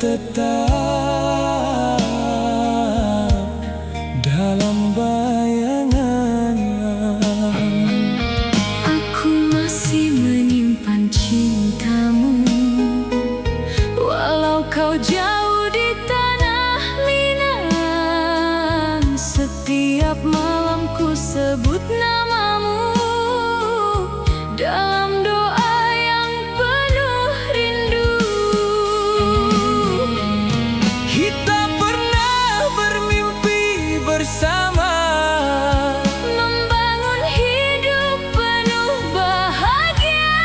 tetap dalam bayangan. Aku masih menyimpan cintamu, walau kau jauh di tanah Minang. Setiap malam ku sebut namamu dalam doa yang penuh rindu. Kita pernah bermimpi bersama, Membangun hidup penuh bahagia.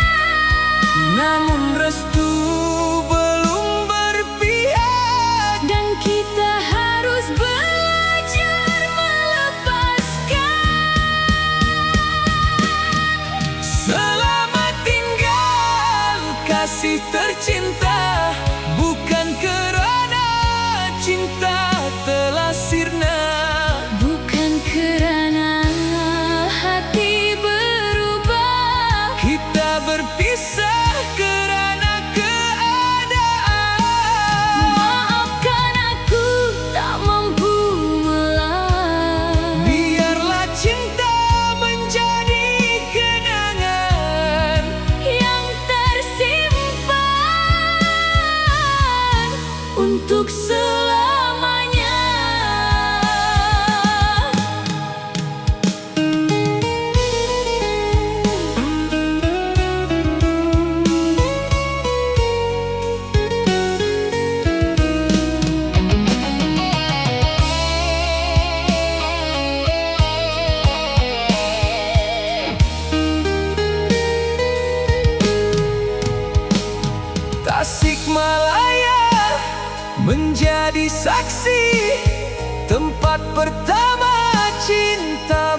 namun restu belum berpihak. Dan kita harus belajar melepaskan. Selamat tinggal kasih tercinta, bukan kerana cinta telah sirna, Bukan kerana hati berubah. kita berpisah kerana keadaan. Maafkan aku tak mampu melak. Biarlah cinta menjadi kenangan Yang tersimpan untuk selamanya. Tasikmalaya menjadi saksi tempat pertama cinta